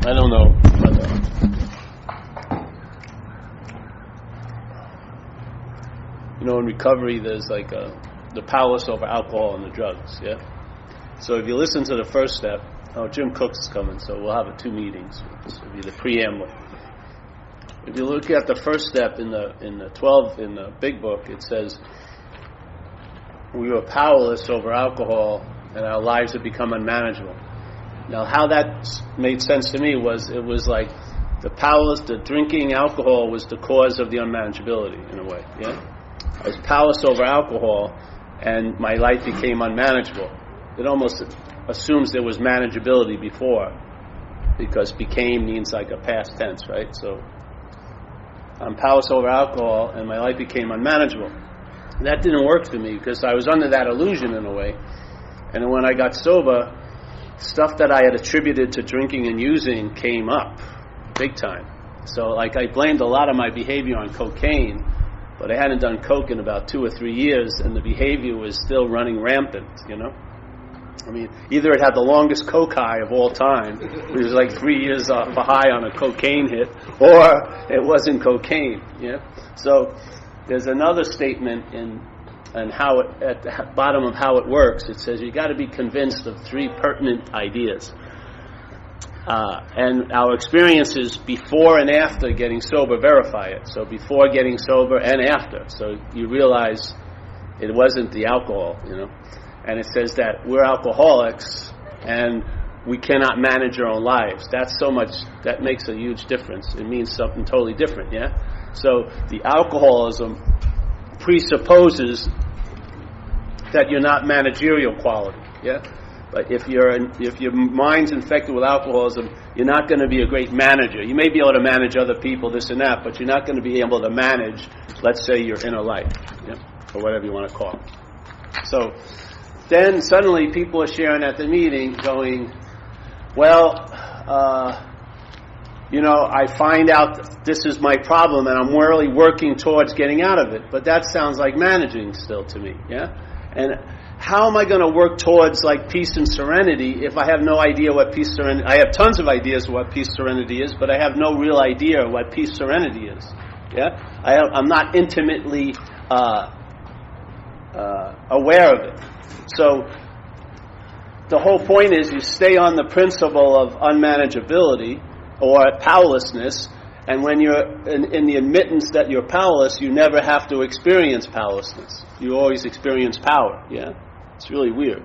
I don't know. In recovery, there's like the powerless over alcohol and the drugs, yeah? So if you listen to the first step, Jim Cook's coming, so we'll have 2 meetings. This will be the preamble. If you look at the first step in the 12 in the big book, it says we were powerless over alcohol and our lives had become unmanageable. Now, how that made sense to me was it was like the drinking alcohol was the cause of the unmanageability in a way, yeah? I was powerless over alcohol and my life became unmanageable. It almost assumes there was manageability before, because became means like a past tense, right? So I'm powerless over alcohol and my life became unmanageable. That didn't work for me because I was under that illusion in a way. And when I got sober, stuff that I had attributed to drinking and using came up big time. So like I blamed a lot of my behavior on cocaine, but I hadn't done coke in about 2 or 3 years and the behavior was still running rampant, I mean, either it had the longest coke high of all time, it was like 3 years off a high on a cocaine hit, or it wasn't cocaine, yeah? So there's another statement and how it, at the bottom of how it works, it says you got to be convinced of 3 pertinent ideas. And our experiences before and after getting sober verify it. So before getting sober and after. So you realize it wasn't the alcohol, And it says that we're alcoholics and we cannot manage our own lives. That makes a huge difference. It means something totally different, yeah? So the alcoholism presupposes that you're not managerial quality, yeah? But if your mind's infected with alcoholism, you're not going to be a great manager. You may be able to manage other people, this and that, but you're not going to be able to manage, let's say, your inner life, yeah? Or whatever you want to call it. So then suddenly people are sharing at the meeting going, well, I find out that this is my problem and I'm really working towards getting out of it. But that sounds like managing still to me, yeah? And how am I going to work towards like peace and serenity if I have no idea what peace, serenity... I have tons of ideas what peace, serenity is, but I have no real idea what peace, serenity is, yeah? I'm not intimately aware of it. So the whole point is you stay on the principle of unmanageability or powerlessness, and when you're in the admittance that you're powerless, you never have to experience powerlessness. You always experience power, yeah? It's really weird.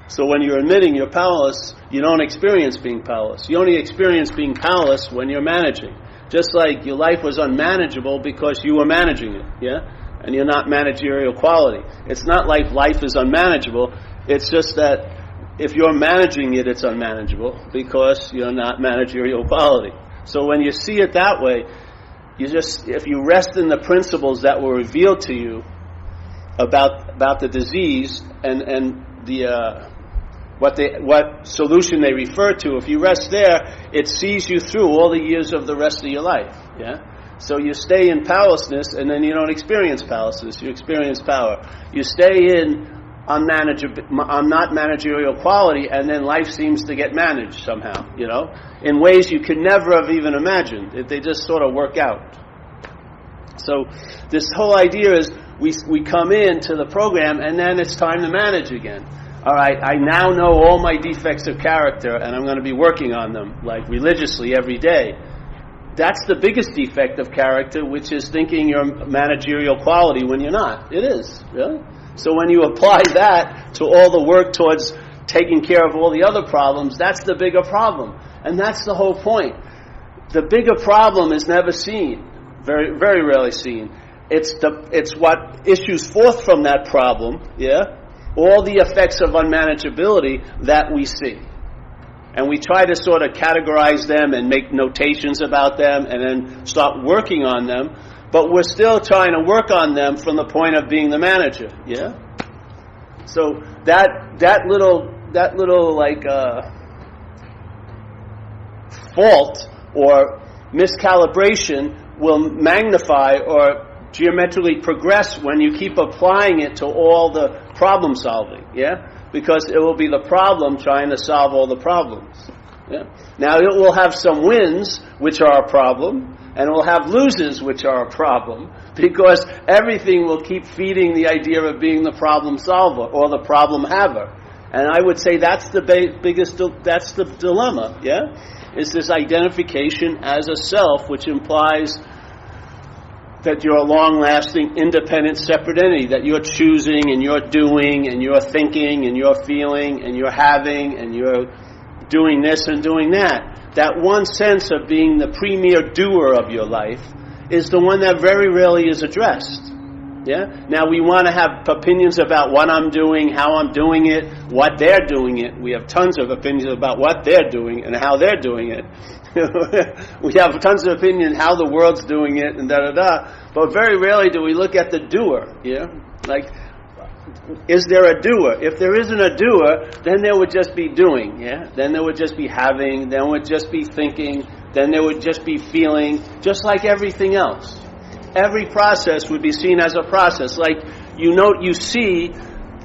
So when you're admitting you're powerless, you don't experience being powerless. You only experience being powerless when you're managing. Just like your life was unmanageable because you were managing it, yeah? And you're not managerial quality. It's not like life is unmanageable. It's just that if you're managing it, it's unmanageable because you're not managerial quality. So when you see it that way, if you rest in the principles that were revealed to you about the disease and the what solution they refer to, if you rest there, it sees you through all the years of the rest of your life. Yeah. So you stay in powerlessness, and then you don't experience powerlessness. You experience power. You stay in not managerial quality, and then life seems to get managed somehow, in ways you could never have even imagined. They just sort of work out. So this whole idea is we come into the program, and then it's time to manage again. All right, I now know all my defects of character, and I'm going to be working on them, like religiously every day. That's the biggest defect of character, which is thinking you're managerial quality when you're not. It is, really. So when you apply that to all the work towards taking care of all the other problems, that's the bigger problem. And that's the whole point. The bigger problem is never seen, very, very rarely seen. It's what issues forth from that problem, yeah? All the effects of unmanageability that we see. And we try to sort of categorize them and make notations about them and then start working on them, but we're still trying to work on them from the point of being the manager, yeah? So that little like fault or miscalibration will magnify or geometrically progress when you keep applying it to all the problem solving, yeah? Because it will be the problem trying to solve all the problems. Yeah? Now, it will have some wins, which are a problem, and it will have losers, which are a problem, because everything will keep feeding the idea of being the problem solver or the problem haver. And I would say that's the that's the dilemma, yeah? Is this identification as a self, which implies that you're a long-lasting, independent, separate entity, that you're choosing and you're doing and you're thinking and you're feeling and you're having and you're doing this and doing that. That one sense of being the premier doer of your life is the one that very rarely is addressed. Yeah? Now, we want to have opinions about what I'm doing, how I'm doing it, what they're doing it. We have tons of opinions about what they're doing and how they're doing it. We have tons of opinion how the world's doing it and da-da-da. But very rarely do we look at the doer. Yeah? Like, is there a doer? If there isn't a doer, then there would just be doing. Yeah? Then there would just be having. Then there would just be thinking. Then there would just be feeling, just like everything else. Every process would be seen as a process. Like, you see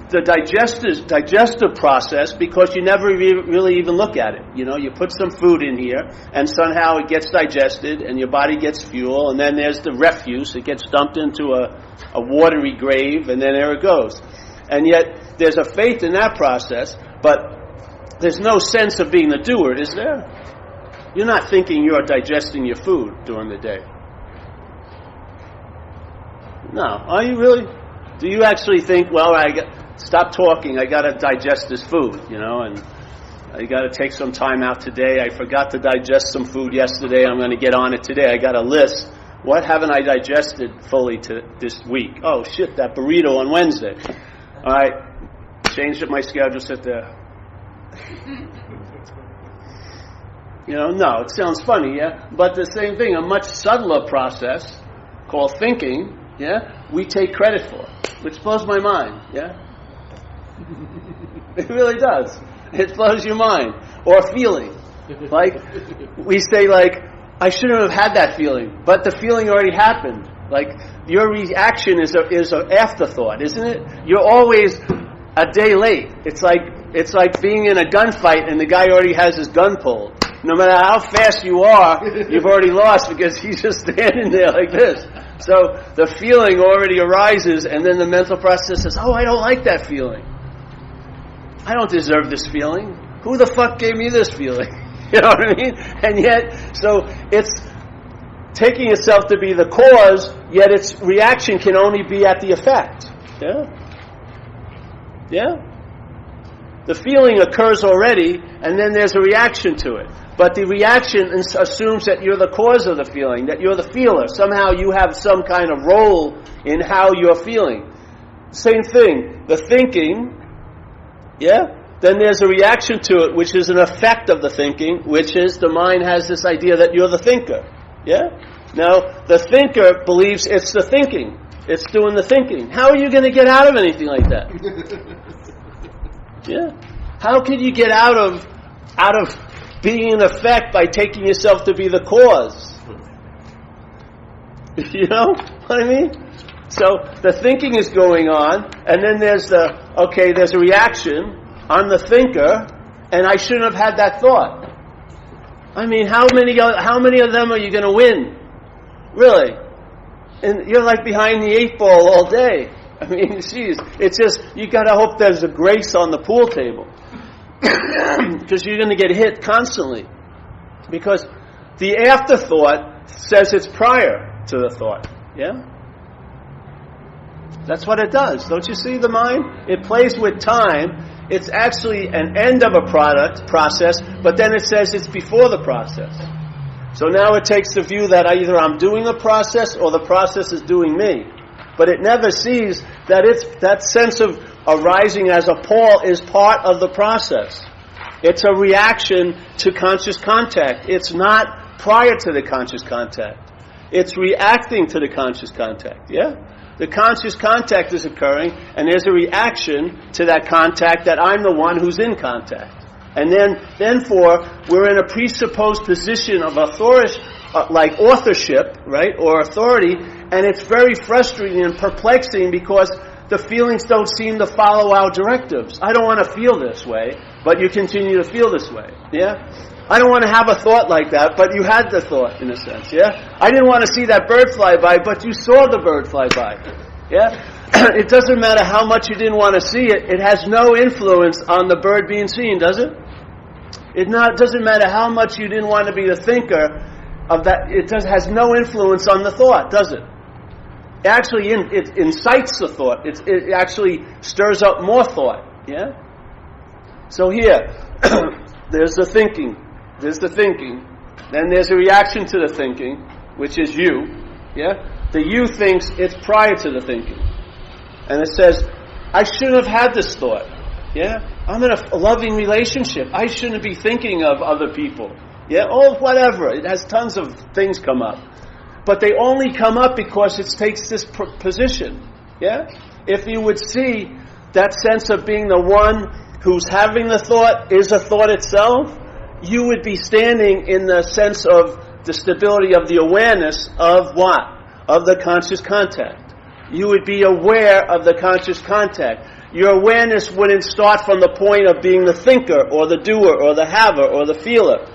the digestive process because you never really even look at it. You know, you put some food in here, and somehow it gets digested, and your body gets fuel, and then there's the refuse. It gets dumped into a watery grave, and then there it goes. And yet, there's a faith in that process, but there's no sense of being the doer, is there? You're not thinking you're digesting your food during the day. No. Are you really? Do you actually think, well, stop talking, I got to digest this food, you know, and I got to take some time out today. I forgot to digest some food yesterday. I'm going to get on it today. I got a list. What haven't I digested fully this week? Oh, shit, that burrito on Wednesday. All right, changed up my schedule, sit there. You know, no, it sounds funny, yeah? But the same thing, a much subtler process called thinking, yeah, we take credit for, which blows my mind, yeah? It really does. It blows your mind. Or feeling. Like, we say, like, I shouldn't have had that feeling, but the feeling already happened. Like, your reaction is an afterthought, isn't it? You're always a day late. It's like being in a gunfight and the guy already has his gun pulled. No matter how fast you are, you've already lost because he's just standing there like this. So the feeling already arises, and then the mental process says, oh, I don't like that feeling. I don't deserve this feeling. Who the fuck gave me this feeling? You know what I mean? And yet, so it's taking itself to be the cause, yet its reaction can only be at the effect. Yeah? Yeah? The feeling occurs already, and then there's a reaction to it. But the reaction assumes that you're the cause of the feeling, that you're the feeler. Somehow you have some kind of role in how you're feeling. Same thing. The thinking, yeah? Then there's a reaction to it, which is an effect of the thinking, which is the mind has this idea that you're the thinker. Yeah? Now, the thinker believes it's the thinking. It's doing the thinking. How are you going to get out of anything like that? Yeah? How can you get out of being an effect by taking yourself to be the cause? You know what I mean? So the thinking is going on, and then there's there's a reaction. I'm the thinker, and I shouldn't have had that thought. I mean, how many of them are you going to win? Really? And you're like behind the 8 ball all day. I mean, geez, it's just, you got to hope there's a grace on the pool table. Because you're going to get hit constantly. Because the afterthought says it's prior to the thought. Yeah? That's what it does. Don't you see the mind? It plays with time. It's actually an end of a process, but then it says it's before the process. So now it takes the view that either I'm doing the process or the process is doing me. But it never sees that that sense of arising as a Paul is part of the process. It's a reaction to conscious contact. It's not prior to the conscious contact. It's reacting to the conscious contact. Yeah? The conscious contact is occurring, and there's a reaction to that contact that I'm the one who's in contact. And then we're in a presupposed position of authority, like authorship, right, or authority, and it's very frustrating and perplexing because the feelings don't seem to follow our directives. I don't want to feel this way, but you continue to feel this way. Yeah? I don't want to have a thought like that, but you had the thought, in a sense. Yeah? I didn't want to see that bird fly by, but you saw the bird fly by. Yeah? It doesn't matter how much you didn't want to see it. It has no influence on the bird being seen, does it? It doesn't matter how much you didn't want to be the thinker of that. It has no influence on the thought, does it? It actually it incites the thought. It actually stirs up more thought. Yeah. So here, there's the thinking. There's the thinking. Then there's a reaction to the thinking, which is you. Yeah. The you thinks it's prior to the thinking, and it says, "I shouldn't have had this thought." Yeah. I'm in a loving relationship. I shouldn't be thinking of other people. Yeah. Oh, whatever. It has tons of things come up. But they only come up because it takes this position. Yeah? If you would see that sense of being the one who's having the thought is a thought itself, you would be standing in the sense of the stability of the awareness of what? Of the conscious contact. You would be aware of the conscious contact. Your awareness wouldn't start from the point of being the thinker or the doer or the haver or the feeler.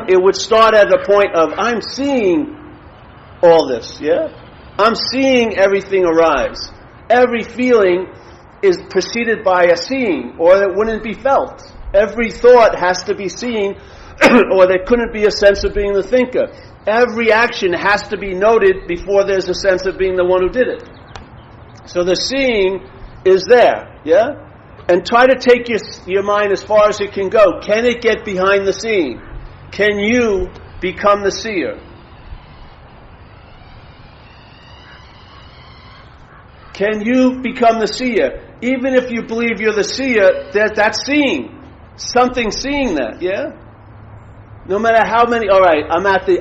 It would start at the point of, I'm seeing all this, yeah? I'm seeing everything arise. Every feeling is preceded by a seeing, or it wouldn't be felt. Every thought has to be seen, or there couldn't be a sense of being the thinker. Every action has to be noted before there's a sense of being the one who did it. So the seeing is there, yeah? And try to take your mind as far as it can go. Can it get behind the seeing? Can you become the seer? Can you become the seer? Even if you believe you're the seer, that's seeing. Something seeing that, yeah? No matter how many, all right, I'm at the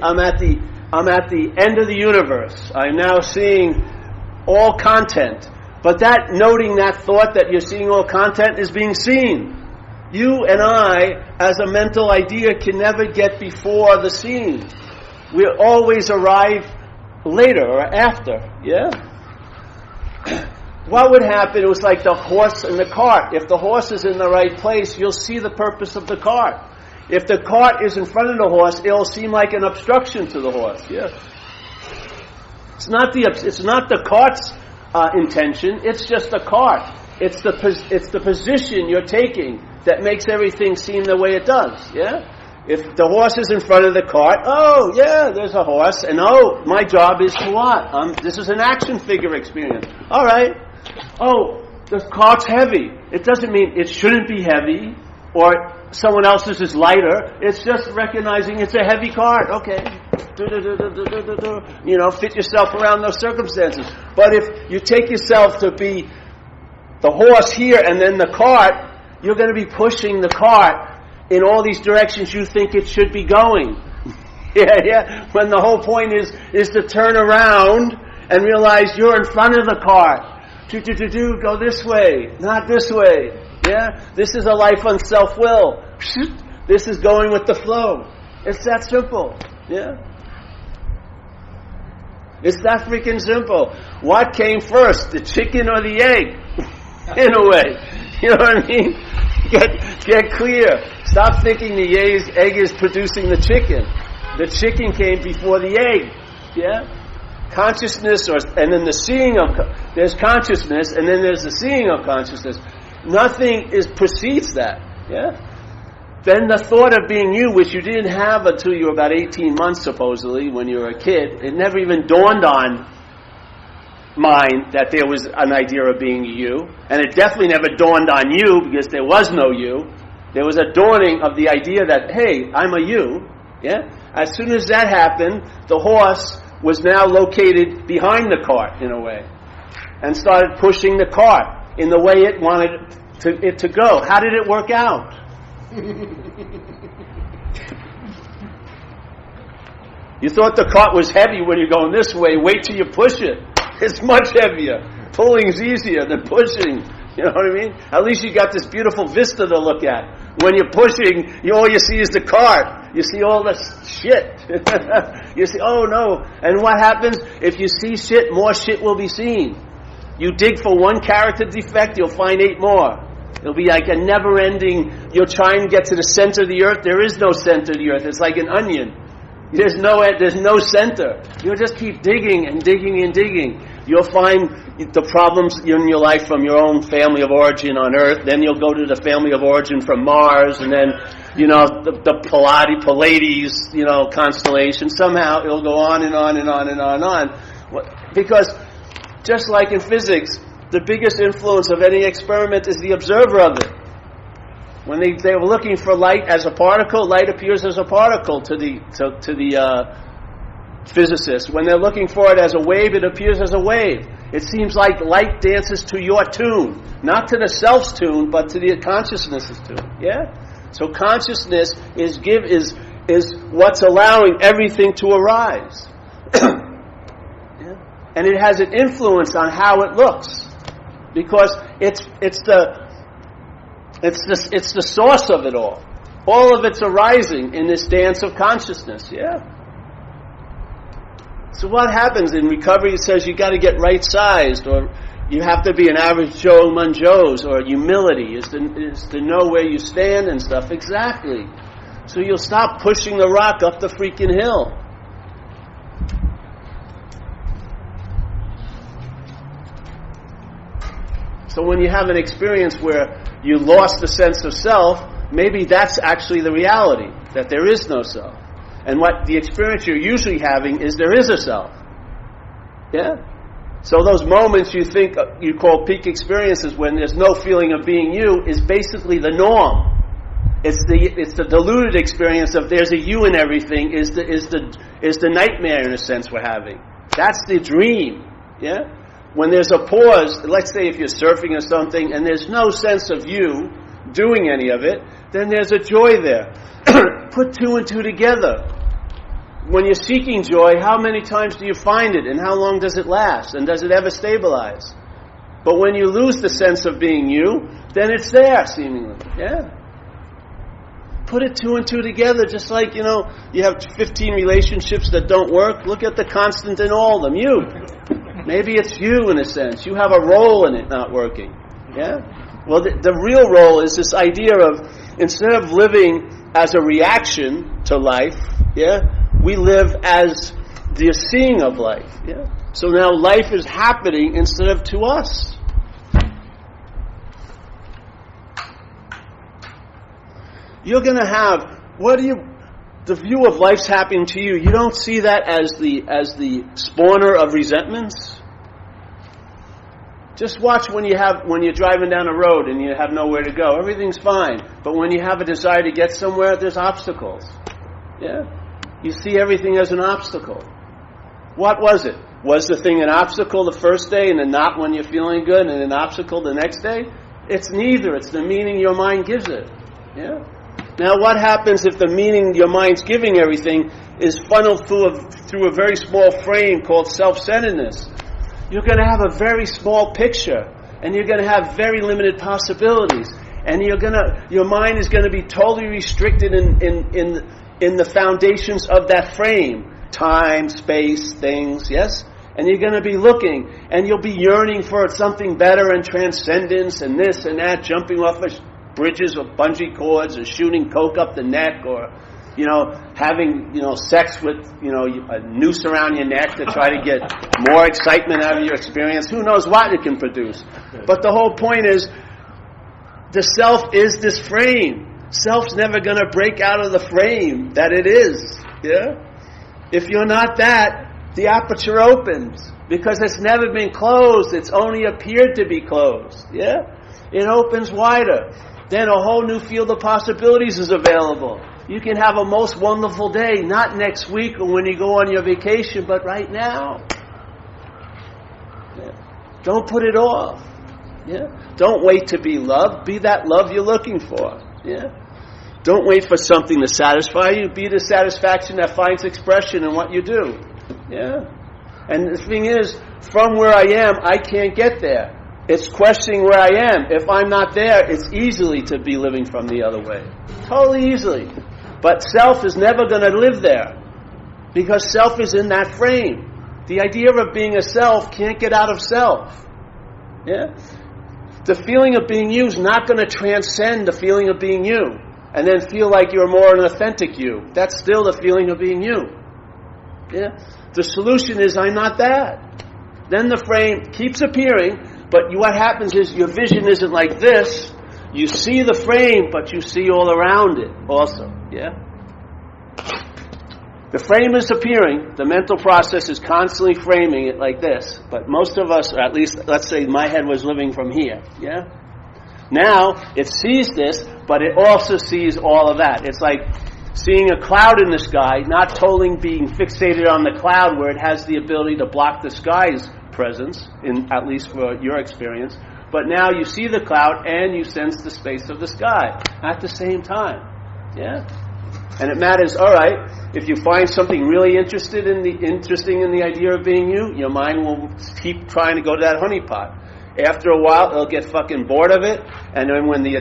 end of the universe. I'm now seeing all content. But that noting that thought that you're seeing all content is being seen. You and I, as a mental idea, can never get before the seeing. We always arrive later or after, yeah? What would happen? It was like the horse and the cart. If the horse is in the right place, you'll see the purpose of the cart. If the cart is in front of the horse, it'll seem like an obstruction to the horse. Yeah. It's not the cart's intention. It's just the cart. It's the position you're taking that makes everything seem the way it does. Yeah. If the horse is in front of the cart, oh yeah, there's a horse, and oh, my job is to what? This is an action figure experience. All right. Oh, the cart's heavy. It doesn't mean it shouldn't be heavy, or someone else's is lighter. It's just recognizing it's a heavy cart. Okay. Fit yourself around those circumstances. But if you take yourself to be the horse here and then the cart, you're going to be pushing the cart in all these directions you think it should be going. Yeah. When the whole point is to turn around and realize you're in front of the cart. Go this way, not this way. Yeah? This is a life on self-will. This is going with the flow. It's that simple. Yeah? It's that freaking simple. What came first, the chicken or the egg? In a way. You know what I mean? Get clear. Stop thinking the egg is producing the chicken. The chicken came before the egg. Yeah? Consciousness, and then the seeing of, there's consciousness, and then there's the seeing of consciousness. Nothing precedes that. Yeah? Then the thought of being you, which you didn't have until you were about 18 months, supposedly, when you were a kid, it never even dawned on mind that there was an idea of being you, and it definitely never dawned on you because there was no you. There was a dawning of the idea that, hey, I'm a you. Yeah? As soon as that happened, the horse was now located behind the cart, in a way, and started pushing the cart in the way it wanted it to go. How did it work out? You thought the cart was heavy when you're going this way. Wait till you push it. It's much heavier. Pulling's easier than pushing. You know what I mean? At least you got this beautiful vista to look at. When you're pushing, all you see is the cart. You see all this shit. You see, oh no. And what happens? If you see shit, more shit will be seen. You dig for one character defect, you'll find 8 more. It'll be like a never-ending, you'll try and get to the center of the earth. There is no center of the earth. It's like an onion. There's no center. You'll just keep digging and digging and digging. You'll find the problems in your life from your own family of origin on Earth. Then you'll go to the family of origin from Mars, and then, the Pleiades, constellation. Somehow it'll go on and on and on and on and on. Because just like in physics, the biggest influence of any experiment is the observer of it. When they were looking for light as a particle, light appears as a particle to the physicists. When they're looking for it as a wave, it appears as a wave. It seems like light dances to your tune, not to the self's tune, but to the consciousness's tune. Yeah. So consciousness is what's allowing everything to arise, yeah? And it has an influence on how it looks, because it's the source of it all. All of it's arising in this dance of consciousness, yeah? So what happens in recovery? It says you got to get right-sized, or you have to be an average Joe among Joes, or humility is to know where you stand and stuff. Exactly. So you'll stop pushing the rock up the freaking hill. So when you have an experience where you lost the sense of self, maybe that's actually the reality, that there is no self. And what the experience you're usually having is there is a self. Yeah? So those moments you call peak experiences, when there's no feeling of being you, is basically the norm. It's the diluted experience of there's a you in everything, is the nightmare in a sense we're having. That's the dream. Yeah? When there's a pause, let's say if you're surfing or something, and there's no sense of you doing any of it, then there's a joy there. Put 2 and 2 together. When you're seeking joy, how many times do you find it, and how long does it last, and does it ever stabilize? But when you lose the sense of being you, then it's there, seemingly. Yeah. Put it 2 and 2 together, just like, you have 15 relationships that don't work. Look at the constant in all of them, you. Maybe it's you, in a sense. You have a role in it not working. Yeah? Well, the real role is this idea of, instead of living as a reaction to life, yeah, we live as the seeing of life. Yeah? So now life is happening instead of to us. You're going to have, the view of life's happening to you, you don't see that as the spawner of resentments? Just watch when you're driving down a road and you have nowhere to go. Everything's fine. But when you have a desire to get somewhere, there's obstacles. Yeah? You see everything as an obstacle. What was it? Was the thing an obstacle the first day and then not when you're feeling good, and an obstacle the next day? It's neither. It's the meaning your mind gives it. Yeah? Now what happens if the meaning your mind's giving everything is funneled through a very small frame called self-centeredness? You're going to have a very small picture, and you're going to have very limited possibilities, and your mind is going to be totally restricted in the foundations of that frame, time, space, things, yes? And you're going to be looking, and you'll be yearning for something better and transcendence and this and that, jumping off of bridges or bungee cords, or shooting coke up the neck, or having sex with a noose around your neck to try to get more excitement out of your experience. Who knows what it can produce? But the whole point is, the self is this frame. Self's never going to break out of the frame that it is. Yeah. If you're not that, the aperture opens, because it's never been closed. It's only appeared to be closed. Yeah. It opens wider. Then a whole new field of possibilities is available. You can have a most wonderful day, not next week or when you go on your vacation, but right now. Yeah. Don't put it off. Yeah. Don't wait to be loved. Be that love you're looking for. Yeah. Don't wait for something to satisfy you. Be the satisfaction that finds expression in what you do. Yeah. And the thing is, from where I am, I can't get there. It's questioning where I am. If I'm not there, it's easily to be living from the other way. Totally easily. But self is never going to live there, because self is in that frame. The idea of being a self can't get out of self. Yeah? The feeling of being you is not going to transcend the feeling of being you and then feel like you're more an authentic you. That's still the feeling of being you. Yeah? The solution is, I'm not that. Then the frame keeps appearing, but what happens is your vision isn't like this. You see the frame, but you see all around it also. Yeah? The frame is appearing. The mental process is constantly framing it like this. But most of us, or at least, let's say my head was living from here. Yeah? Now, it sees this, but it also sees all of that. It's like seeing a cloud in the sky, not totally being fixated on the cloud where it has the ability to block the sky's presence, at least for your experience. But now you see the cloud and you sense the space of the sky at the same time. Yeah? And it matters, all right, if you find something really interesting in the idea of being you, your mind will keep trying to go to that honeypot. After a while, it'll get fucking bored of it, and then when the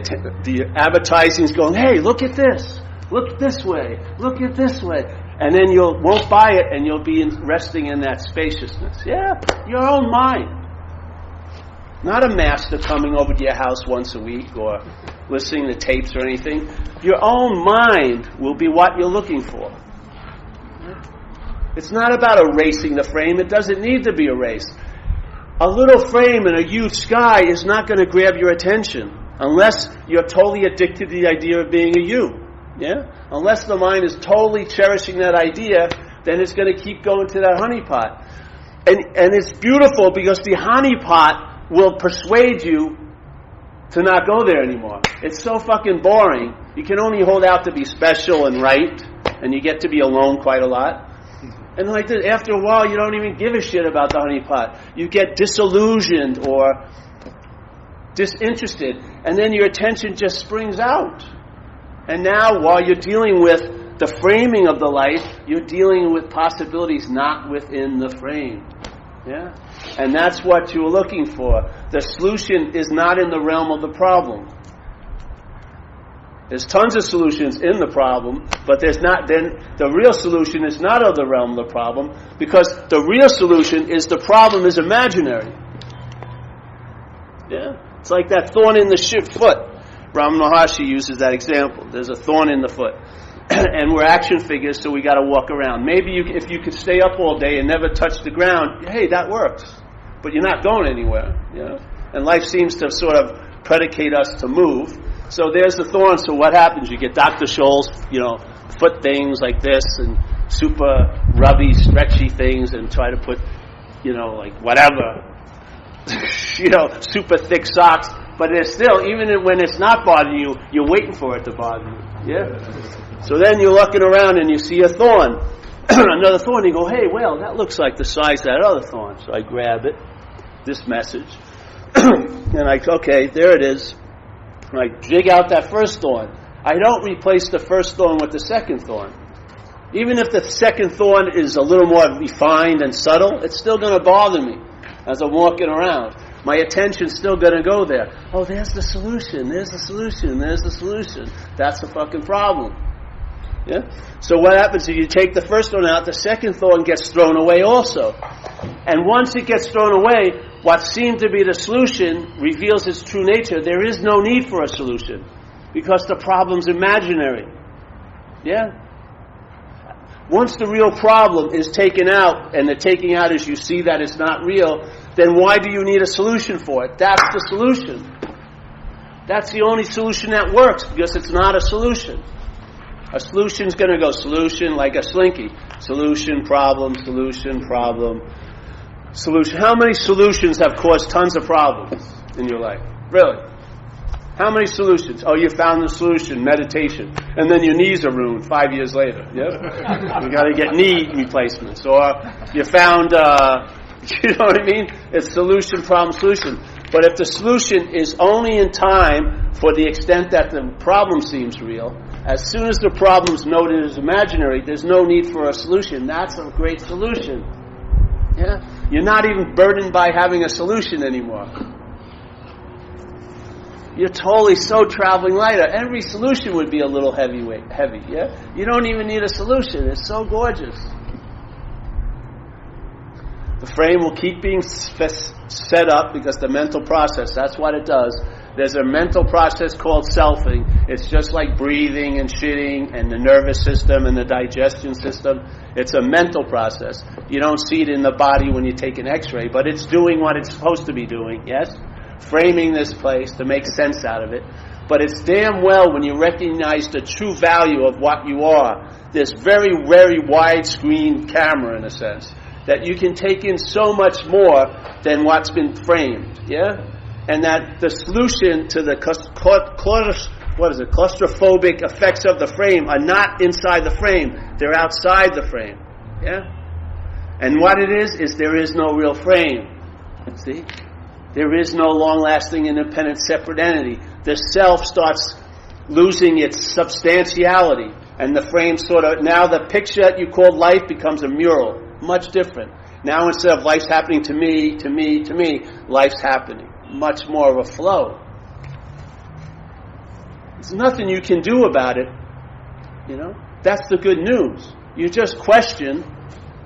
advertising's going, hey, look at this, look this way, look at this way, and then you won't buy it, and you'll be resting in that spaciousness. Yeah, your own mind. Not a master coming over to your house once a week or listening to tapes or anything. Your own mind will be what you're looking for. It's not about erasing the frame. It doesn't need to be erased. A little frame in a huge sky is not going to grab your attention unless you're totally addicted to the idea of being a you. Yeah? Unless the mind is totally cherishing that idea, then it's going to keep going to that honeypot. And it's beautiful because the honeypot will persuade you to not go there anymore. It's so fucking boring. You can only hold out to be special and right, and you get to be alone quite a lot. And like this, after a while, you don't even give a shit about the honeypot. You get disillusioned or disinterested, and then your attention just springs out. And now, while you're dealing with the framing of the life, you're dealing with possibilities not within the frame. Yeah? And that's what you're looking for. The solution is not in the realm of the problem. There's tons of solutions in the problem, but there's not. Then the real solution is not of the realm of the problem, because the real solution is the problem is imaginary. Yeah? It's like that thorn in the foot. Ramana Maharshi uses that example. There's a thorn in the foot. And we're action figures, so we got to walk around. Maybe if you could stay up all day and never touch the ground, hey, that works. But you're not going anywhere. You know? And life seems to sort of predicate us to move. So there's the thorn. So what happens? You get Dr. Scholl's, foot things like this and super rubby, stretchy things and try to put, like whatever, super thick socks. But it's still, even when it's not bothering you, you're waiting for it to bother you. Yeah? So then you're looking around and you see a thorn. Another thorn, you go, hey, well, that looks like the size of that other thorn. So I grab it, this message, and okay, there it is. And I dig out that first thorn. I don't replace the first thorn with the second thorn. Even if the second thorn is a little more refined and subtle, it's still going to bother me as I'm walking around. My attention's still going to go there. Oh, there's the solution, there's the solution, there's the solution. That's the fucking problem. Yeah? So what happens if you take the first thorn out, the second thorn gets thrown away also. And once it gets thrown away, what seemed to be the solution reveals its true nature. There is no need for a solution because the problem's imaginary. Yeah? Once the real problem is taken out, and the taking out is you see that it's not real, then why do you need a solution for it? That's the solution. That's the only solution that works because it's not a solution. A solution's going to go solution like a slinky. Solution, problem, solution, problem, solution. How many solutions have caused tons of problems in your life? Really? How many solutions? Oh, you found the solution, meditation. And then your knees are ruined 5 years later. Yep. You got to get knee replacements. Or you found, you know what I mean? It's solution, problem, solution. But if the solution is only in time for the extent that the problem seems real, as soon as the problem's noted as imaginary, there's no need for a solution. That's a great solution. Yeah? You're not even burdened by having a solution anymore. You're totally so traveling lighter. Every solution would be a little heavy, yeah? You don't even need a solution. It's so gorgeous. The frame will keep being set up because the mental process, that's what it does. There's a mental process called selfing. It's just like breathing and shitting and the nervous system and the digestion system. It's a mental process. You don't see it in the body when you take an x-ray, but it's doing what it's supposed to be doing, yes? Framing this place to make sense out of it. But it's damn well when you recognize the true value of what you are, this very, very widescreen camera, in a sense, that you can take in so much more than what's been framed, yeah? And that the solution to the claustrophobic effects of the frame are not inside the frame, they're outside the frame, yeah? And what it is there is no real frame, see? There is no long-lasting, independent, separate entity. The self starts losing its substantiality, and the frame sort of, now the picture that you called life becomes a mural, much different. Now instead of life's happening to me, to me, to me, life's happening. Much more of a flow. There's nothing you can do about it, you know. That's the good news. You just question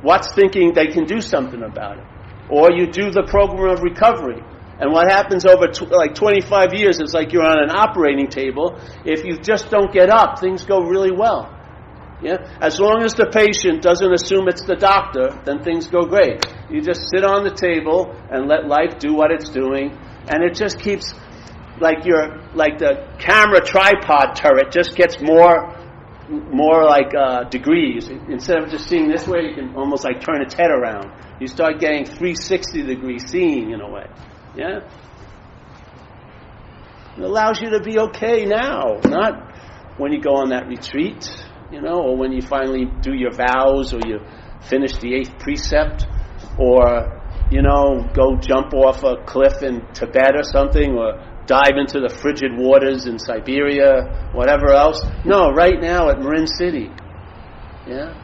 what's thinking they can do something about it. Or you do the program of recovery. And what happens over 25 years is like you're on an operating table. If you just don't get up, things go really well. Yeah? As long as the patient doesn't assume it's the doctor, then things go great. You just sit on the table and let life do what it's doing, and it just keeps, like the camera tripod turret just gets more degrees. Instead of just seeing this way, you can almost like turn its head around. You start getting 360 degree seeing in a way. Yeah? It allows you to be okay now, not when you go on that retreat, you know, or when you finally do your vows, or you finish the 8th precept, or, you know, go jump off a cliff in Tibet or something, or dive into the frigid waters in Siberia, whatever else. No, right now at Marin City. Yeah?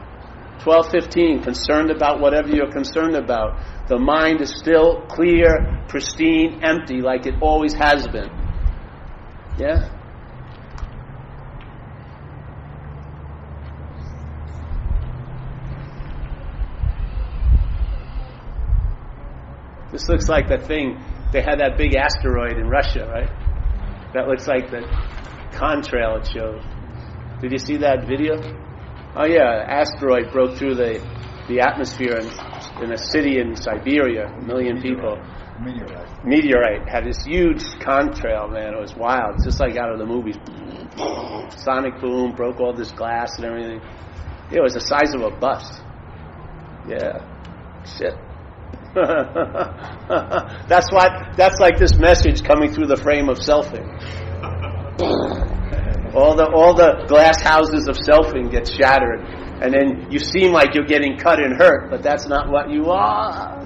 12:15, concerned about whatever you're concerned about. The mind is still clear, pristine, empty, like it always has been. Yeah? This looks like the thing, they had that big asteroid in Russia, right? That looks like the contrail it showed. Did you see that video? Oh yeah, an asteroid broke through the atmosphere in a city in Siberia, 1 million people. Meteorite. Had this huge contrail, man. It was wild. It's just like out of the movies. Sonic boom, broke all this glass and everything. It was the size of a bus. Yeah. Shit. That's like this message coming through the frame of selfing. All the glass houses of selfing get shattered, and then you seem like you're getting cut and hurt, but that's not what you are.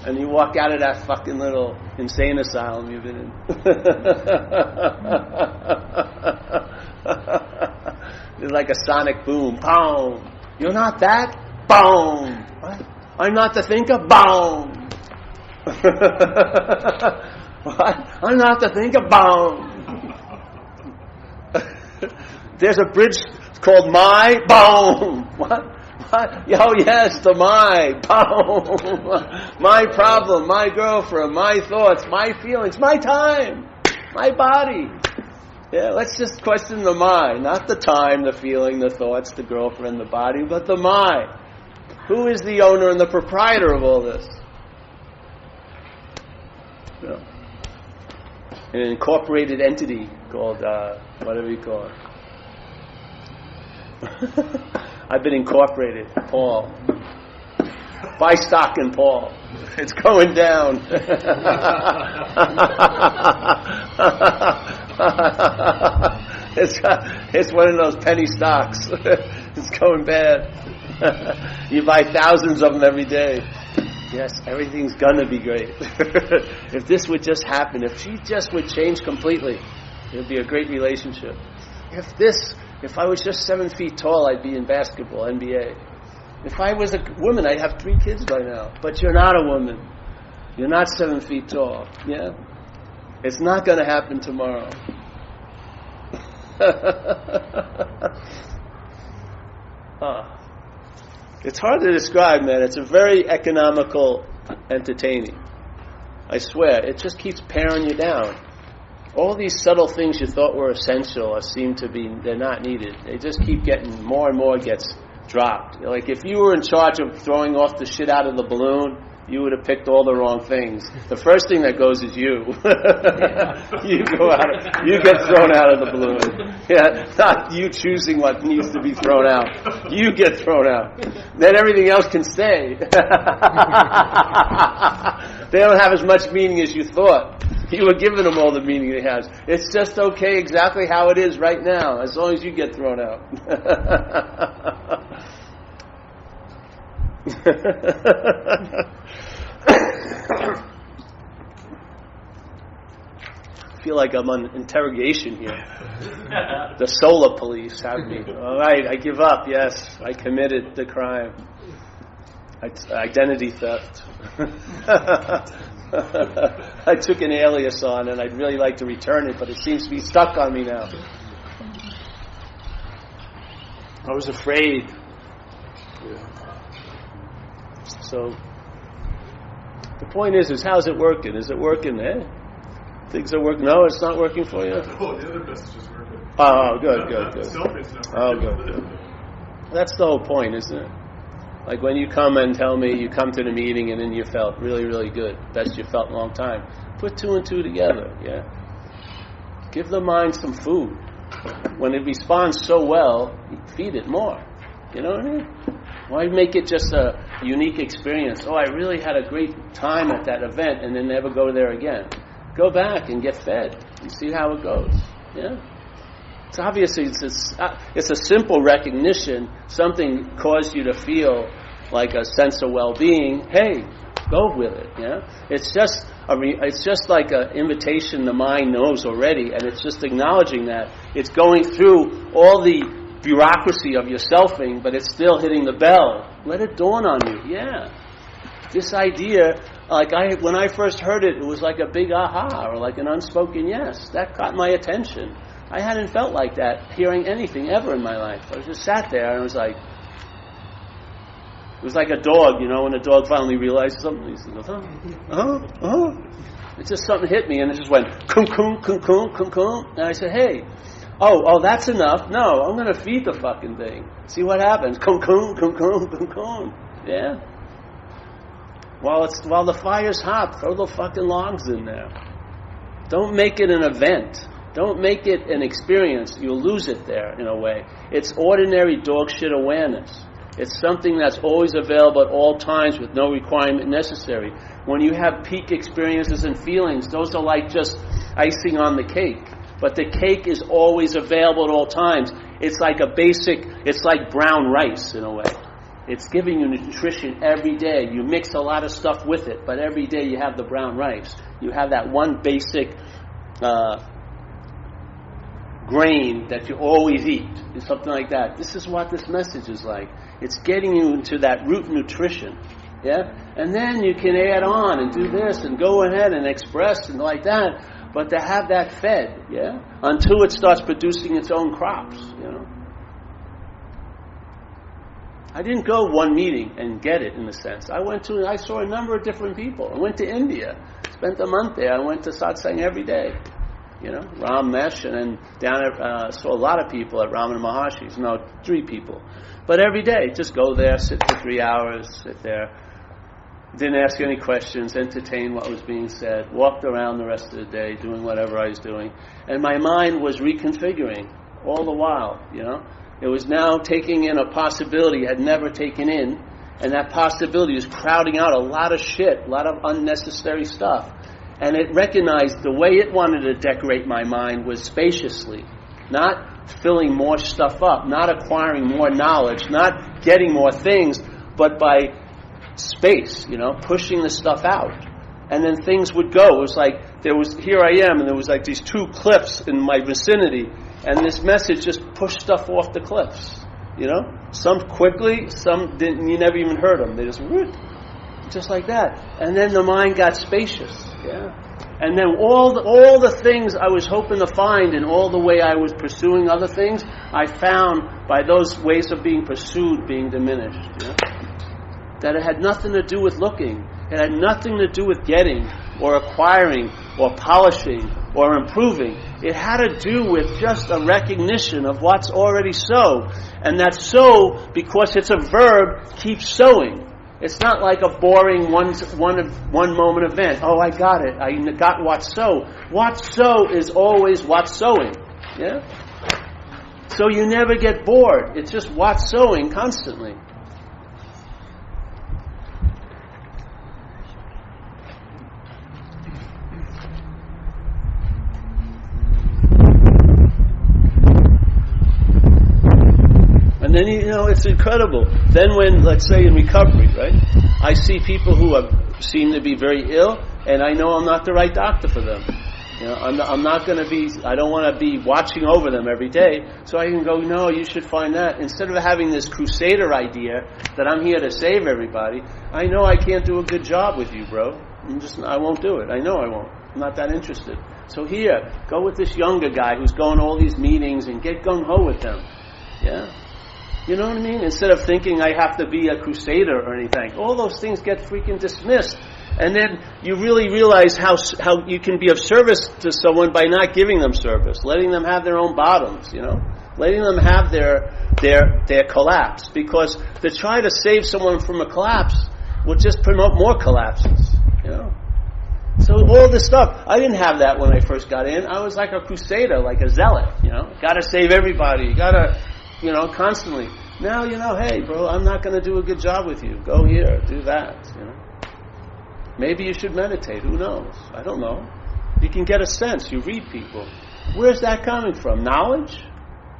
And you walk out of that fucking little insane asylum you've been in. It's like a sonic boom. Boom. You're not that? Boom. What? I'm not the thinker? Boom. What? I'm not the thinker? Boom. There's a bridge called My. Boom. What? Oh yes, the my. Boom. My problem, my girlfriend, my thoughts, my feelings, my time, my body. Yeah, let's just question the my, not the time, the feeling, the thoughts, the girlfriend, the body, but the my. Who is the owner and the proprietor of all this? Yeah. An incorporated entity called, whatever you call it. I've been incorporated, Paul. Buy stock in Paul. It's going down. It's one of those penny stocks. It's going bad. You buy thousands of them every day. Yes, everything's gonna be great. If this would just happen, if she just would change completely, it would be a great relationship. If I was just 7 feet tall, I'd be in basketball, NBA. If I was a woman, I'd have 3 kids by now. But you're not a woman. You're not 7 feet tall. Yeah? It's not going to happen tomorrow. It's hard to describe, man. It's a very economical entertaining. I swear, it just keeps paring you down. All these subtle things you thought were essential or seem to be, they're not needed. They just keep getting, more and more gets dropped. Like if you were in charge of throwing off the shit out of the balloon, you would have picked all the wrong things. The first thing that goes is you. You go out, you get thrown out of the balloon. Yeah, not you choosing what needs to be thrown out. You get thrown out. Then everything else can stay. They don't have as much meaning as you thought. You were giving them all the meaning it has. It's just okay exactly how it is right now, as long as you get thrown out. I feel like I'm on interrogation here. The solar police have me. All right, I give up. Yes, I committed the crime. Identity theft. I took an alias on, and I'd really like to return it, but it seems to be stuck on me now. I was afraid. So, the point is how's it working? Is it working? Things are working. No, it's not working for you? Oh, the other message is working. Oh, good. Oh, good. That's the whole point, isn't it? Like when you come and tell me you come to the meeting and then you felt really, really good. Best you felt in a long time. Put two and two together, yeah? Give the mind some food. When it responds so well, feed it more. You know what I mean? Why make it just a unique experience? Oh, I really had a great time at that event and then never go there again. Go back and get fed and see how it goes. Yeah? It's obviously, it's a simple recognition. Something caused you to feel like a sense of well-being. Hey, go with it. Yeah? It's just like an invitation the mind knows already, and it's just acknowledging that. It's going through all the bureaucracy of your selfing, but it's still hitting the bell. Let it dawn on you. Yeah. This idea, when I first heard it, it was like a big aha, or like an unspoken yes. That caught my attention. I hadn't felt like that hearing anything ever in my life. I just sat there and it was like a dog, when a dog finally realizes something. He goes, It's just something hit me and it just went, kum, and I said, hey, oh, that's enough. No, I'm going to feed the fucking thing. See what happens. Kum. Yeah? While the fire's hot, throw the fucking logs in there. Don't make it an event. Don't make it an experience. You'll lose it there, in a way. It's ordinary dog shit awareness. It's something that's always available at all times with no requirement necessary. When you have peak experiences and feelings, those are like just icing on the cake. But the cake is always available at all times. It's like it's like brown rice, in a way. It's giving you nutrition every day. You mix a lot of stuff with it, but every day you have the brown rice. You have that one basic grain that you always eat, or something like that. This is what this message is like. It's getting you into that root nutrition, yeah? And then you can add on and do this and go ahead and express and like that, but to have that fed, yeah? Until it starts producing its own crops, I didn't go one meeting and get it, in a sense. I saw a number of different people. I went to India, spent a month there. I went to satsang every day. Ram Mesh, and then down at, saw a lot of people at Ramana Maharshi's. 3 people. But every day, just go there, sit for 3 hours, sit there. Didn't ask any questions, entertain what was being said, walked around the rest of the day, doing whatever I was doing. And my mind was reconfiguring all the while, It was now taking in a possibility I had never taken in, and that possibility was crowding out a lot of shit, a lot of unnecessary stuff. And it recognized the way it wanted to decorate my mind was spaciously, not filling more stuff up, not acquiring more knowledge, not getting more things, but by space, pushing the stuff out. And then things would go. It was like here I am, and there was like these 2 cliffs in my vicinity, and this message just pushed stuff off the cliffs, Some quickly, some didn't. You never even heard them. They just whoop. Just like that. And then the mind got spacious. Yeah. And then all the things I was hoping to find in all the way I was pursuing other things, I found by those ways of being pursued being diminished. Yeah? That it had nothing to do with looking. It had nothing to do with getting or acquiring or polishing or improving. It had to do with just a recognition of what's already so. And that so, because it's a verb, keeps sowing. It's not like a boring one moment event. Oh, I got it. I got what's so. What's so is always what's sowing. Yeah? So you never get bored. It's just what's sowing constantly. And then, it's incredible. Then when, let's say in recovery, right, I see people who seem to be very ill, and I know I'm not the right doctor for them. I'm not going to be, I don't want to be watching over them every day, so I can go, no, you should find that. Instead of having this crusader idea that I'm here to save everybody, I know I can't do a good job with you, bro. I won't do it. I know I won't. I'm not that interested. So here, go with this younger guy who's going to all these meetings and get gung-ho with them. Yeah? You know what I mean? Instead of thinking I have to be a crusader or anything. All those things get freaking dismissed. And then you really realize how you can be of service to someone by not giving them service. Letting them have their own bottoms, Letting them have their collapse. Because to try to save someone from a collapse will just promote more collapses, So all this stuff, I didn't have that when I first got in. I was like a crusader, like a zealot, Got to save everybody. Got to... constantly. Now, hey, bro, I'm not going to do a good job with you. Go here, do that, Maybe you should meditate. Who knows? I don't know. You can get a sense. You read people. Where's that coming from? Knowledge?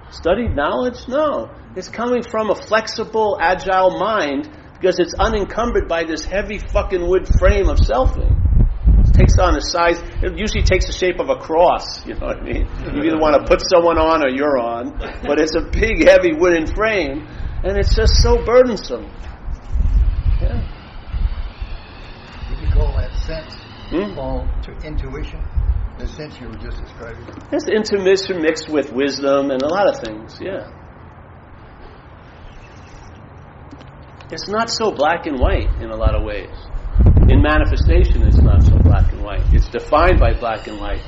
Studied knowledge? No. It's coming from a flexible, agile mind because it's unencumbered by this heavy fucking wood frame of selfing. Takes on the size, it usually takes the shape of a cross, you know what I mean? You either want to put someone on or you're on, but it's a big, heavy wooden frame, and it's just so burdensome. Yeah. Would you call that sense, Paul, to intuition? The sense you were just describing? It's intuition mixed with wisdom and a lot of things, yeah. It's not so black and white in a lot of ways. In manifestation, it's not so black and white. It's defined by black and white.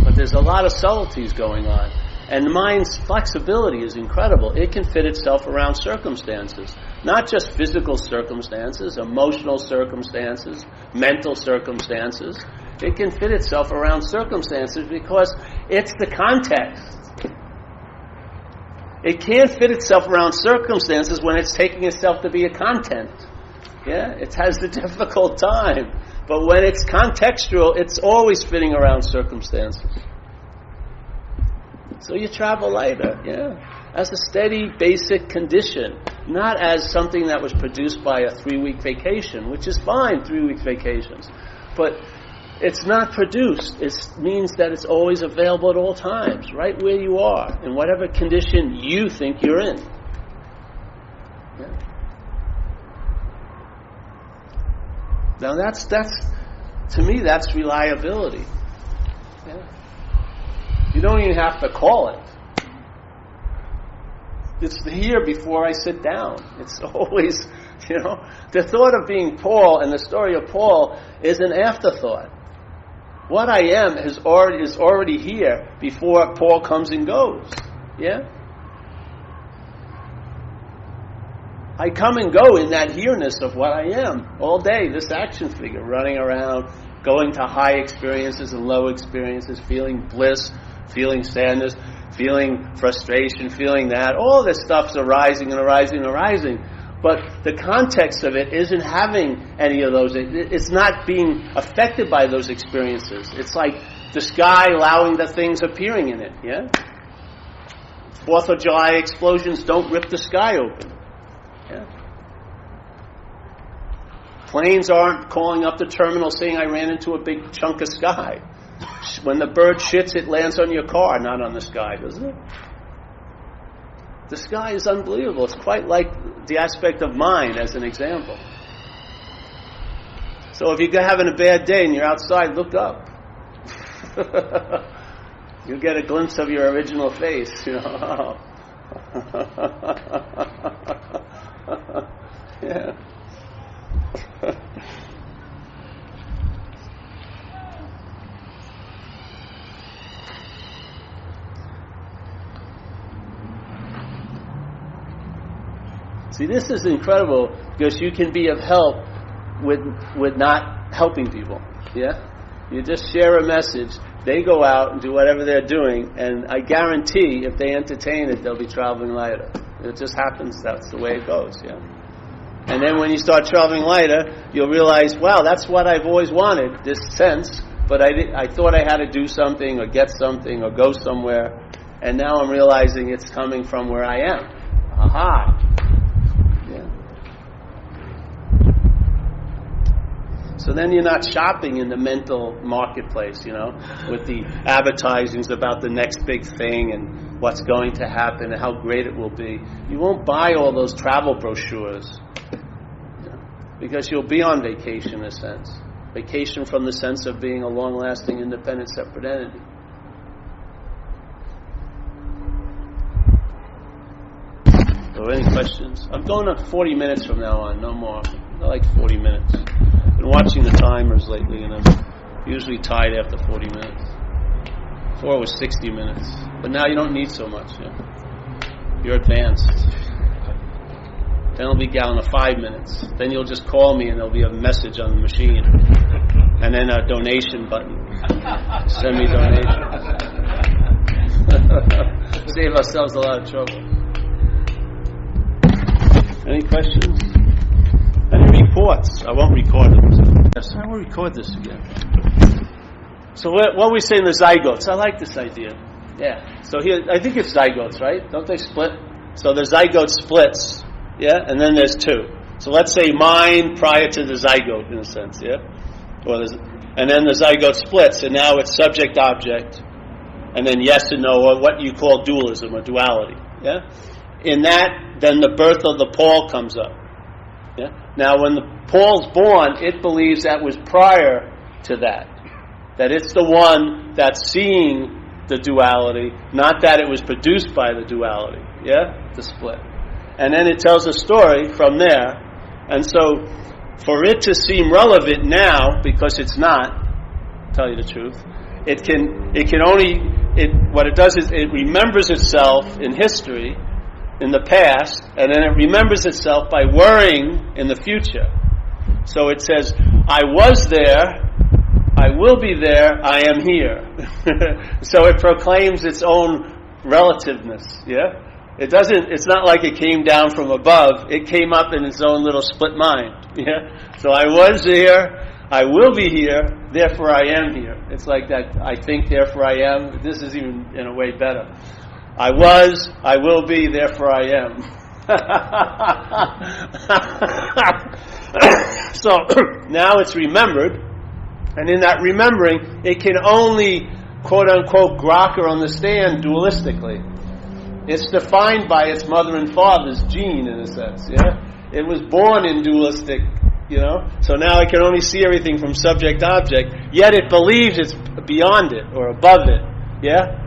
But there's a lot of subtleties going on. And the mind's flexibility is incredible. It can fit itself around circumstances. Not just physical circumstances, emotional circumstances, mental circumstances. It can fit itself around circumstances because it's the context. It can't fit itself around circumstances when it's taking itself to be a content. Yeah, it has the difficult time. But when it's contextual, it's always fitting around circumstances. So you travel lighter, as a steady, basic condition, not as something that was produced by a 3-week vacation, which is fine, 3-week vacations. But it's not produced. It means that it's always available at all times, right where you are, in whatever condition you think you're in. Yeah. Now that's to me that's reliability. Yeah. You don't even have to call it. It's here before I sit down. It's always, the thought of being Paul and the story of Paul is an afterthought. What I am is already here before Paul comes and goes. Yeah? I come and go in that here-ness of what I am all day, this action figure running around, going to high experiences and low experiences, feeling bliss, feeling sadness, feeling frustration, feeling that. All this stuff's arising and arising and arising. But the context of it isn't having any of those. It's not being affected by those experiences. It's like the sky allowing the things appearing in it, yeah? 4th of July explosions don't rip the sky open. Yeah. Planes aren't calling up the terminal saying I ran into a big chunk of sky. When the bird shits, it lands on your car, not on the sky, doesn't it? The sky is unbelievable. It's quite like the aspect of mind as an example. So if you're having a bad day and you're outside, look up. You'll get a glimpse of your original face, you know. Yeah. See, this is incredible because you can be of help with not helping people. Yeah? You just share a message, they go out and do whatever they're doing, and I guarantee if they entertain it, they'll be traveling lighter. It just happens, that's the way it goes, yeah? And then when you start traveling lighter, you'll realize, wow, that's what I've always wanted, this sense, but I thought I had to do something or get something or go somewhere, and now I'm realizing it's coming from where I am. Aha! So then you're not shopping in the mental marketplace, you know, with the advertisings about the next big thing and what's going to happen and how great it will be. You won't buy all those travel brochures, you know, because you'll be on vacation in a sense. Vacation from the sense of being a long-lasting, independent, separate entity. So any questions? I'm going on 40 minutes from now on, no more. I like 40 minutes. Been watching the timers lately, and I'm usually tied after 40 minutes. Before it was 60 minutes, but now you don't need so much. Yeah? You're advanced. Then it'll be down to 5 minutes. Then you'll just call me, and there'll be a message on the machine, and then a donation button. Send me donation. Save ourselves a lot of trouble. Any questions? Any reports? I won't record it. Yes, I will record this again. So what we say in the zygotes? I like this idea. Yeah. So here, I think it's zygotes, right? Don't they split? So the zygote splits, yeah, and then there's two. So let's say mind prior to the zygote, in a sense, yeah, and then the zygote splits, and now it's subject object, and then yes and no, or what you call dualism or duality, yeah. In that, then the birth of the Paul comes up. Yeah? Now, when the Paul's born, it believes that was prior to that. That it's the one that's seeing the duality, not that it was produced by the duality. Yeah? The split. And then it tells a story from there. And so, for it to seem relevant now, because it's not, to tell you the truth, what it does is it remembers itself in history, in the past, and then it remembers itself by worrying in the future. So it says, I was there, I will be there, I am here. So it proclaims its own relativeness, yeah? It's not like it came down from above, it came up in its own little split mind, yeah? So I was here, I will be here, therefore I am here. It's like that, I think, therefore I am. This is even, in a way, better. I was, I will be, therefore I am. So now it's remembered, and in that remembering, it can only, quote unquote, grok or understand dualistically. It's defined by its mother and father's gene, in a sense, yeah? It was born in dualistic, you know? So now it can only see everything from subject-object, yet it believes it's beyond it, or above it, yeah?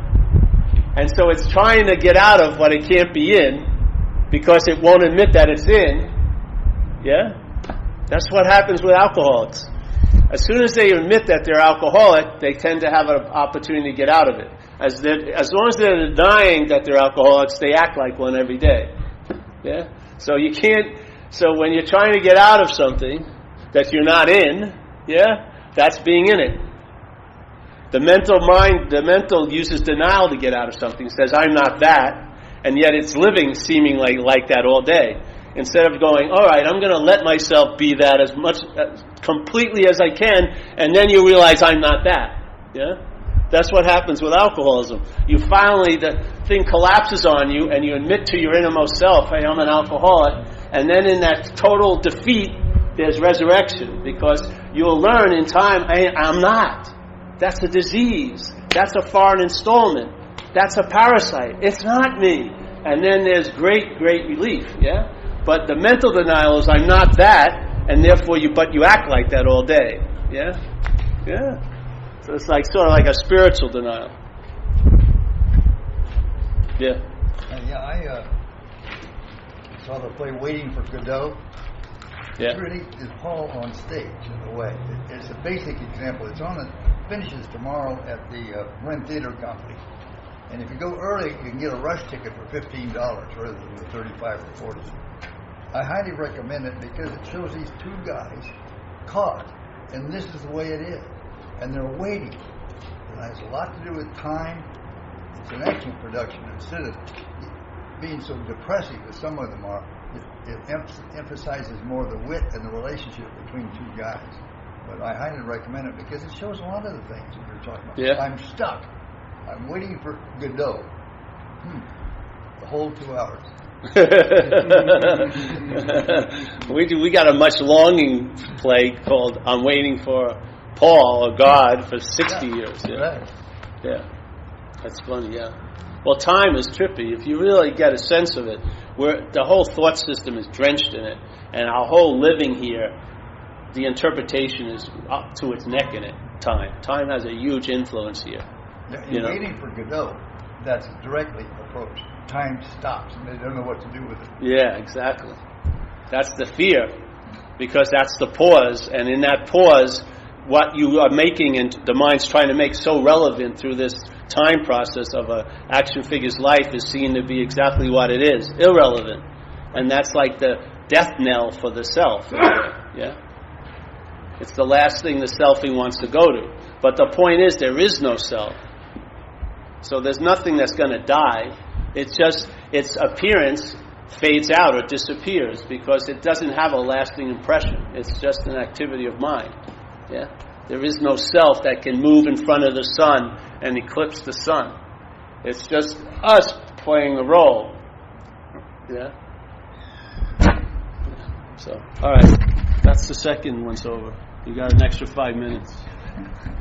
And so it's trying to get out of what it can't be in, because it won't admit that it's in. Yeah? That's what happens with alcoholics. As soon as they admit that they're alcoholic, they tend to have an opportunity to get out of it. As long as they're denying that they're alcoholics, they act like one every day. Yeah? So you can't, so when you're trying to get out of something that you're not in, yeah, that's being in it. The mental uses denial to get out of something. Says, I'm not that, and yet it's living seeming like that all day. Instead of going, all right, I'm going to let myself be that as completely as I can, and then you realize I'm not that. Yeah? That's what happens with alcoholism. You finally, the thing collapses on you, and you admit to your innermost self, hey, I'm an alcoholic, and then in that total defeat, there's resurrection, because you'll learn in time, hey, I'm not. That's a disease. That's a foreign installment. That's a parasite. It's not me. And then there's great, great relief, yeah? But the mental denial is, I'm not that, and therefore you act like that all day. Yeah, yeah. So it's like sort of like a spiritual denial. Yeah. I saw the play Waiting for Godot. Yeah. It really is Paul on stage in a way. It's a basic example. It's finishes tomorrow at the Wren Theater Company. And if you go early, you can get a rush ticket for $15 rather than the $35 or $40. I highly recommend it because it shows these two guys caught, and this is the way it is. And they're waiting. It has a lot to do with time. It's an action production. Instead of being so depressive as some of them are, it emphasizes more the wit and the relationship between two guys. But I highly recommend it because it shows a lot of the things that you're talking about. Yeah. I'm stuck. I'm waiting for Godot. The whole 2 hours. We got a much longing play called "I'm Waiting for Paul or God" for 60 years. Yeah. Right. Yeah, that's funny. Yeah. Well, time is trippy. If you really get a sense of it, where the whole thought system is drenched in it, and our whole living here, the interpretation is up to its neck in it. Time has a huge influence here. In Waiting for Godot, that's directly approached. Time stops, and they don't know what to do with it. Yeah, exactly. That's the fear, because that's the pause, and in that pause, what you are making and the mind's trying to make so relevant through this time process of a action figure's life is seen to be exactly what it is, irrelevant. And that's like the death knell for the self. Yeah? It's the last thing the selfing wants to go to. But the point is, there is no self. So there's nothing that's going to die. It's just its appearance fades out or disappears because it doesn't have a lasting impression. It's just an activity of mind. Yeah? There is no self that can move in front of the sun and eclipse the sun. It's just us playing the role. Yeah? So, all right. That's the second one's over. You got an extra 5 minutes.